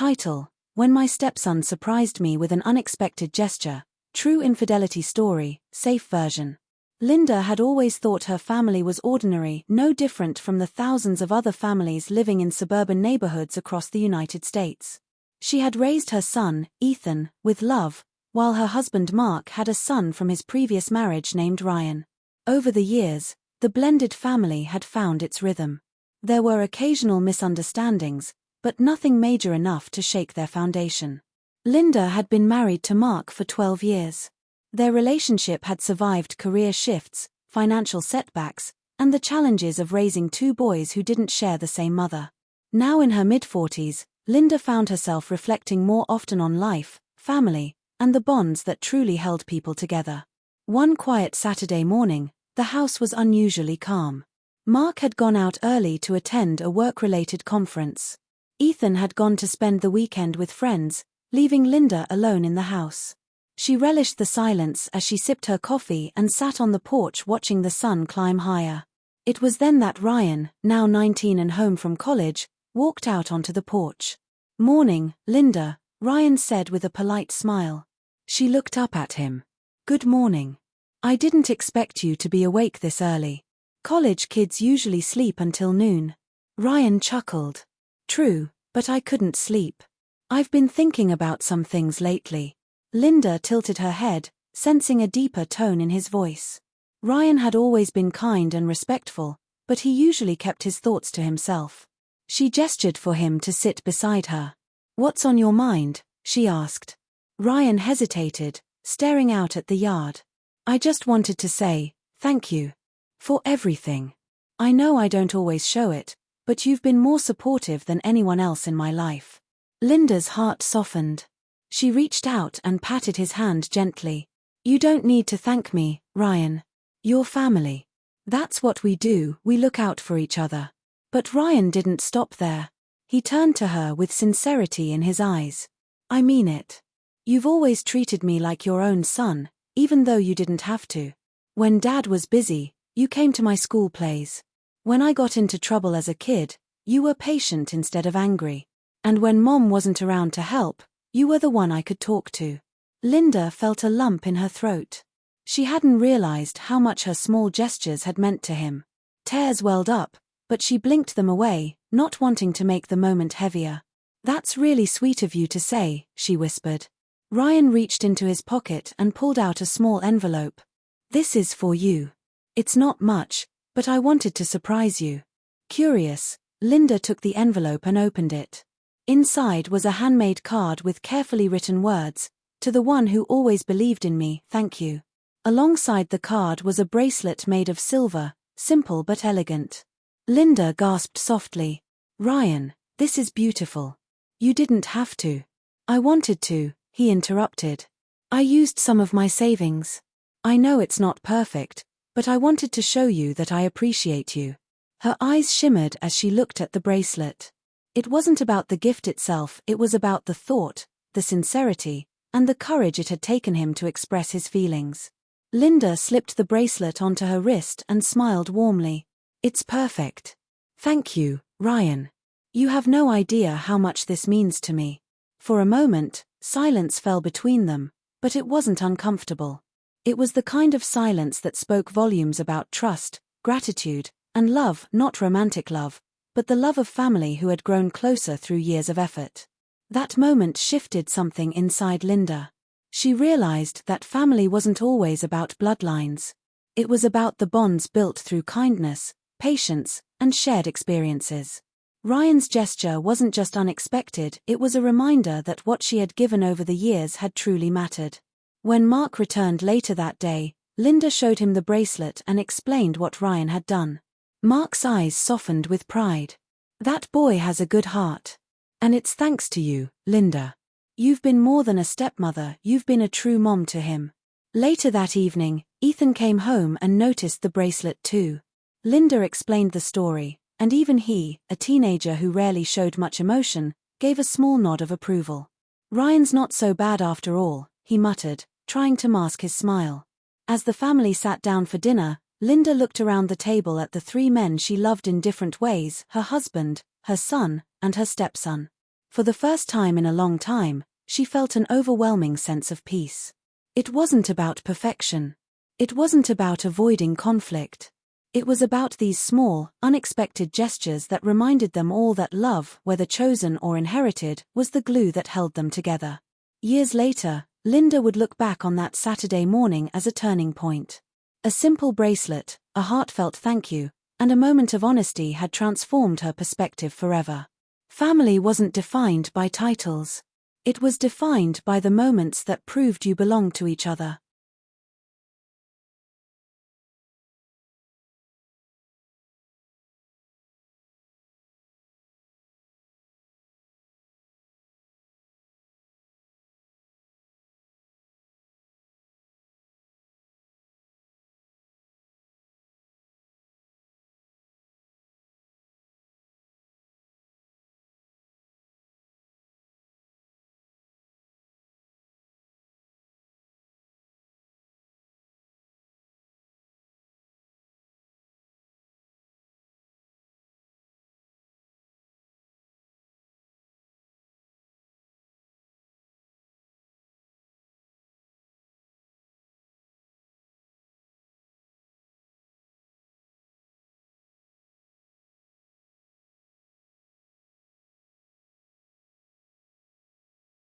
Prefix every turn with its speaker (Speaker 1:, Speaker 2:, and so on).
Speaker 1: Title: When My Stepson Surprised Me with an Unexpected Gesture. True Infidelity Story, Safe Version. Linda had always thought her family was ordinary, no different from the thousands of other families living in suburban neighborhoods across the United States. She had raised her son, Ethan, with love, while her husband Mark had a son from his previous marriage named Ryan. Over the years, the blended family had found its rhythm. There were occasional misunderstandings, but nothing major enough to shake their foundation. Linda had been married to Mark for 12 years. Their relationship had survived career shifts, financial setbacks, and the challenges of raising two boys who didn't share the same mother. Now in her mid-40s, Linda found herself reflecting more often on life, family, and the bonds that truly held people together. One quiet Saturday morning, the house was unusually calm. Mark had gone out early to attend a work-related conference. Ethan had gone to spend the weekend with friends, leaving Linda alone in the house. She relished the silence as she sipped her coffee and sat on the porch watching the sun climb higher. It was then that Ryan, now 19 and home from college, walked out onto the porch. "Morning, Linda," Ryan said with a polite smile. She looked up at him. "Good morning. I didn't expect you to be awake this early. College kids usually sleep until noon." Ryan chuckled. "True, but I couldn't sleep. I've been thinking about some things lately." Linda tilted her head, sensing a deeper tone in his voice. Ryan had always been kind and respectful, but he usually kept his thoughts to himself. She gestured for him to sit beside her. "What's on your mind?" she asked. Ryan hesitated, staring out at the yard. "I just wanted to say, thank you. For everything. I know I don't always show it, but you've been more supportive than anyone else in my life." Linda's heart softened. She reached out and patted his hand gently. "You don't need to thank me, Ryan. You're family. That's what we do, we look out for each other." But Ryan didn't stop there. He turned to her with sincerity in his eyes. "I mean it. You've always treated me like your own son, even though you didn't have to. When Dad was busy, you came to my school plays. When I got into trouble as a kid, you were patient instead of angry. And when Mom wasn't around to help, you were the one I could talk to." Linda felt a lump in her throat. She hadn't realized how much her small gestures had meant to him. Tears welled up, but she blinked them away, not wanting to make the moment heavier. "That's really sweet of you to say," she whispered. Ryan reached into his pocket and pulled out a small envelope. "This is for you. It's not much, but I wanted to surprise you." Curious, Linda took the envelope and opened it. Inside was a handmade card with carefully written words, "To the one who always believed in me, thank you." Alongside the card was a bracelet made of silver, simple but elegant. Linda gasped softly. "Ryan, this is beautiful. You didn't have to." "I wanted to," he interrupted. "I used some of my savings. I know it's not perfect, but I wanted to show you that I appreciate you." Her eyes shimmered as she looked at the bracelet. It wasn't about the gift itself, it was about the thought, the sincerity, and the courage it had taken him to express his feelings. Linda slipped the bracelet onto her wrist and smiled warmly. "It's perfect. Thank you, Ryan. You have no idea how much this means to me." For a moment, silence fell between them, but it wasn't uncomfortable. It was the kind of silence that spoke volumes about trust, gratitude, and love, not romantic love, but the love of family who had grown closer through years of effort. That moment shifted something inside Linda. She realized that family wasn't always about bloodlines. It was about the bonds built through kindness, patience, and shared experiences. Ryan's gesture wasn't just unexpected, it was a reminder that what she had given over the years had truly mattered. When Mark returned later that day, Linda showed him the bracelet and explained what Ryan had done. Mark's eyes softened with pride. "That boy has a good heart. And it's thanks to you, Linda. You've been more than a stepmother, you've been a true mom to him." Later that evening, Ethan came home and noticed the bracelet too. Linda explained the story, and even he, a teenager who rarely showed much emotion, gave a small nod of approval. "Ryan's not so bad after all," he muttered, trying to mask his smile. As the family sat down for dinner, Linda looked around the table at the three men she loved in different ways, her husband, her son, and her stepson. For the first time in a long time, she felt an overwhelming sense of peace. It wasn't about perfection. It wasn't about avoiding conflict. It was about these small, unexpected gestures that reminded them all that love, whether chosen or inherited, was the glue that held them together. Years later, Linda would look back on that Saturday morning as a turning point. A simple bracelet, a heartfelt thank you, and a moment of honesty had transformed her perspective forever. Family wasn't defined by titles. It was defined by the moments that proved you belonged to each other.